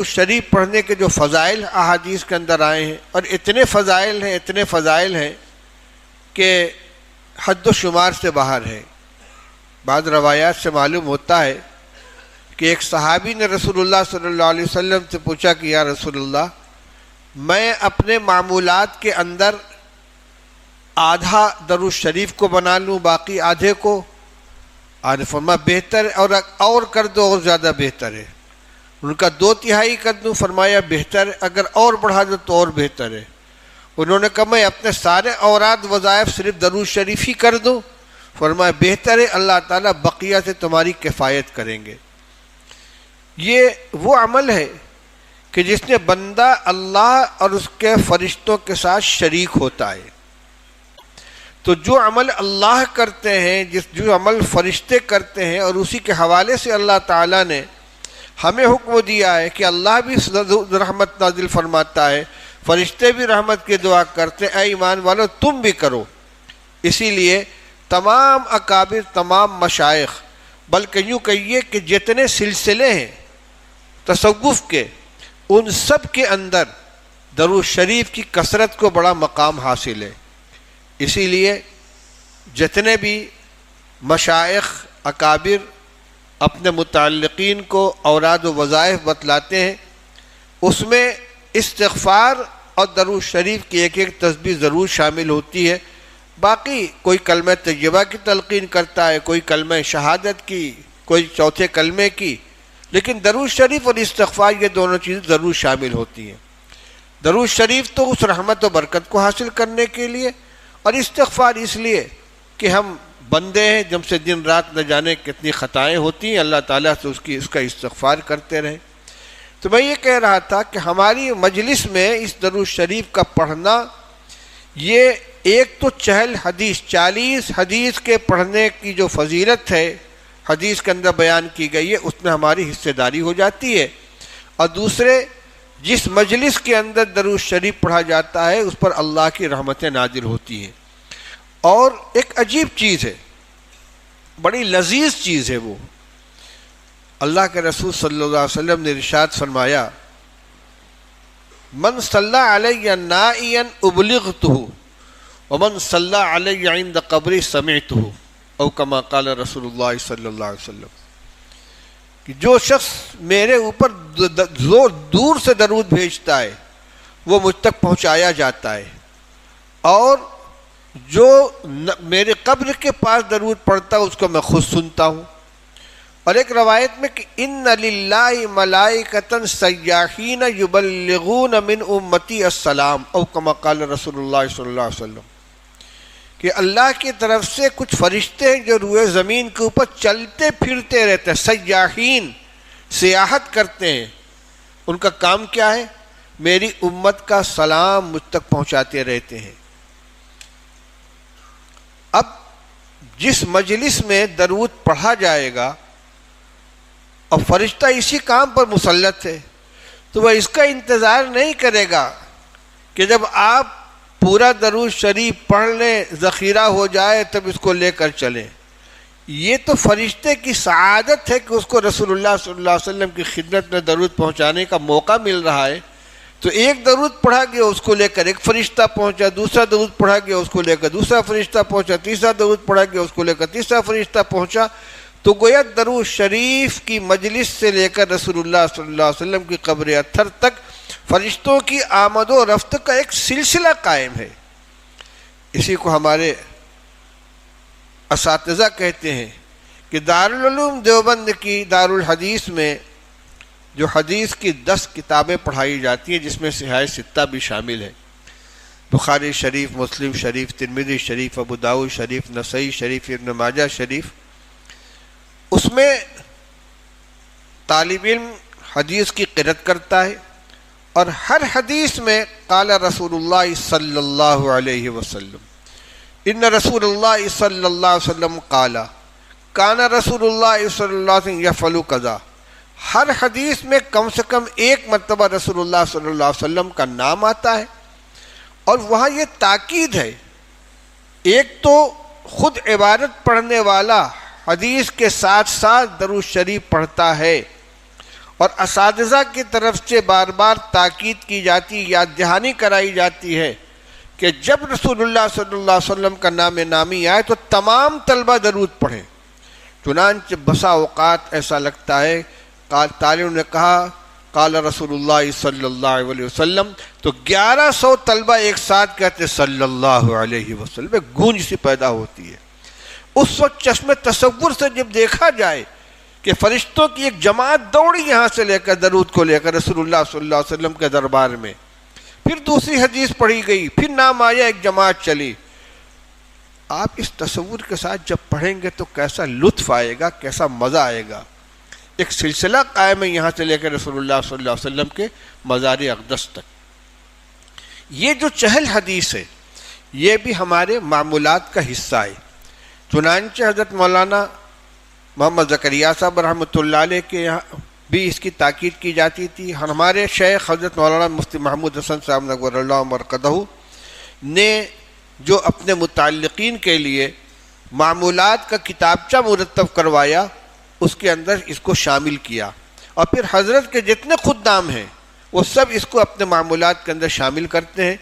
شریف پڑھنے کے جو فضائل احادیث کے اندر آئے ہیں، اور اتنے فضائل ہیں کہ حد و شمار سے باہر ہے۔ بعض روایات سے معلوم ہوتا ہے کہ ایک صحابی نے رسول اللہ صلی اللہ علیہ وسلم سے پوچھا کہ یا رسول اللہ، میں اپنے معمولات کے اندر آدھا درود شریف کو بنا لوں، باقی آدھے کو؟ آپ نے فرمایا بہتر اور کر دو، اور زیادہ بہتر ہے۔ ان کا 2/3 کر دوں؟ فرمایا بہتر، اگر اور بڑھا دو تو اور بہتر ہے۔ انہوں نے کہا میں اپنے سارے اوراد وظائف صرف درود شریف ہی کر دوں؟ فرمایا بہتر ہے، اللہ تعالیٰ بقیہ سے تمہاری کفایت کریں گے۔ یہ وہ عمل ہے کہ جس نے بندہ اللہ اور اس کے فرشتوں کے ساتھ شریک ہوتا ہے۔ تو جو عمل اللہ کرتے ہیں، جو عمل فرشتے کرتے ہیں، اور اسی کے حوالے سے اللہ تعالیٰ نے ہمیں حکم دیا ہے کہ اللہ بھی رحمت نازل فرماتا ہے، فرشتے بھی رحمت کی دعا کرتے ہیں، اے ایمان والو تم بھی کرو۔ اسی لیے تمام اکابر، تمام مشائخ، بلکہ یوں کہیے کہ جتنے سلسلے ہیں تصوف کے، ان سب کے اندر درود شریف کی کثرت کو بڑا مقام حاصل ہے۔ اسی لیے جتنے بھی مشائخ اکابر اپنے متعلقین کو اوراد و وظائف بتلاتے ہیں، اس میں استغفار اور درود شریف کی ایک تسبیح ضرور شامل ہوتی ہے۔ باقی کوئی کلمہ طیبہ کی تلقین کرتا ہے، کوئی کلمہ شہادت کی، کوئی چوتھے کلمے کی، لیکن درود شریف اور استغفار یہ دونوں چیزیں ضرور شامل ہوتی ہیں۔ درود شریف تو اس رحمت و برکت کو حاصل کرنے کے لیے، اور استغفار اس لیے کہ ہم بندے ہیں، جب سے دن رات نہ جانے کتنی خطائیں ہوتی ہیں، اللہ تعالیٰ سے اس کا استغفار کرتے رہیں۔ تو میں یہ کہہ رہا تھا کہ ہماری مجلس میں اس درود شریف کا پڑھنا، یہ ایک تو 40 حدیث کے پڑھنے کی جو فضیلت ہے حدیث کے اندر بیان کی گئی ہے، اس میں ہماری حصہ داری ہو جاتی ہے، اور دوسرے جس مجلس کے اندر درود شریف پڑھا جاتا ہے اس پر اللہ کی رحمتیں نازل ہوتی ہیں۔ اور ایک عجیب چیز ہے، بڑی لذیذ چیز ہے، وہ اللہ کے رسول صلی اللہ علیہ وسلم نے ارشاد فرمایا من صلی علی نائیا ابلغتہ ومن صلی علی عند قبری سمعتہ، او کما قال رسول اللہ صلی اللہ علیہ وسلم، کہ جو شخص میرے اوپر دور سے درود بھیجتا ہے وہ مجھ تک پہنچایا جاتا ہے، اور جو میرے قبر کے پاس درود پڑھتا ہے اس کو میں خود سنتا ہوں۔ اور ایک روایت میں کہ ان للہ ملائکۃ سیاحین یبلغون من امتی السلام، او کما قال رسول اللہ صلی اللہ علیہ وسلم، کہ اللہ کی طرف سے کچھ فرشتے ہیں جو روئے زمین کے اوپر چلتے پھرتے رہتے ہیں، سیاحین، سیاحت کرتے ہیں۔ ان کا کام کیا ہے؟ میری امت کا سلام مجھ تک پہنچاتے رہتے ہیں۔ اب جس مجلس میں درود پڑھا جائے گا اور فرشتہ اسی کام پر مسلط ہے، تو وہ اس کا انتظار نہیں کرے گا کہ جب آپ پورا درود شریف پڑھ لیں، ذخیرہ ہو جائے تب اس کو لے کر چلیں۔ یہ تو فرشتے کی سعادت ہے کہ اس کو رسول اللہ صلی اللہ علیہ وسلم کی خدمت میں درود پہنچانے کا موقع مل رہا ہے۔ تو ایک درود پڑھا گیا اس کو لے کر ایک فرشتہ پہنچا، دوسرا درود پڑھا گیا اس کو لے کر دوسرا فرشتہ پہنچا، تیسرا درود پڑھا گیا اس کو لے کر تیسرا فرشتہ پہنچا۔ تو گویا درود شریف کی مجلس سے لے کر رسول اللہ صلی اللہ علیہ وسلم کی قبر اطہر تک فرشتوں کی آمد و رفت کا ایک سلسلہ قائم ہے۔ اسی کو ہمارے اساتذہ کہتے ہیں کہ دارالعلوم دیوبند کی دارالحدیث میں جو حدیث کی 10 کتابیں پڑھائی جاتی ہیں، جس میں صحیح ستہ بھی شامل ہے، بخاری شریف، مسلم شریف، ترمذی شریف، ابو داؤد شریف، نسائی شریف، ابن ماجہ شریف، اس میں طالب علم حدیث کی قرأت کرتا ہے، اور ہر حدیث میں قال رسول اللہ صلی اللہ علیہ وسلم، ان رسول اللہ صلی اللہ علیہ وسلم قال کان رسول اللہ صلی اللہ علیہ وسلم یفعل کذا، ہر حدیث میں کم سے کم ایک مرتبہ رسول اللہ صلی اللہ علیہ وسلم کا نام آتا ہے، اور وہاں یہ تاکید ہے، ایک تو خود عبادت پڑھنے والا حدیث کے ساتھ ساتھ درود شریف پڑھتا ہے، اور اساتذہ کی طرف سے بار بار تاکید کی جاتی، یاد دہانی کرائی جاتی ہے کہ جب رسول اللہ صلی اللہ علیہ وسلم کا نام نامی آئے تو تمام طلبہ درود پڑھیں۔ چنانچہ بسا اوقات ایسا لگتا ہے، طالب نے کہا قال رسول اللہ صلی اللہ علیہ وسلم، تو 1100 طلبہ ایک ساتھ کہتے صلی اللہ علیہ وسلم، ایک گونج سی پیدا ہوتی ہے۔ اس وقت چشم تصور سے جب دیکھا جائے کہ فرشتوں کی ایک جماعت دوڑی یہاں سے لے کر درود کو لے کر رسول اللہ صلی اللہ علیہ وسلم کے دربار میں، پھر دوسری حدیث پڑھی گئی، پھر نام آیا، ایک جماعت چلی۔ آپ اس تصور کے ساتھ جب پڑھیں گے تو کیسا لطف آئے گا، کیسا مزہ آئے گا۔ ایک سلسلہ قائم ہے یہاں سے لے کر رسول اللہ صلی اللہ علیہ وسلم کے مزار اقدس تک۔ یہ جو چہل حدیث ہے یہ بھی ہمارے معمولات کا حصہ ہے۔ چنانچہ حضرت مولانا محمد زکریا صاحب رحمۃ اللہ علیہ کے یہاں بھی اس کی تاکید کی جاتی تھی۔ ہمارے شیخ حضرت مولانا مفتی محمود حسن صاحب نور اللہ مرقدہ نے جو اپنے متعلقین کے لیے معمولات کا کتابچہ مرتب کروایا، اس کے اندر اس کو شامل کیا، اور پھر حضرت کے جتنے خدام ہیں وہ سب اس کو اپنے معمولات کے اندر شامل کرتے ہیں۔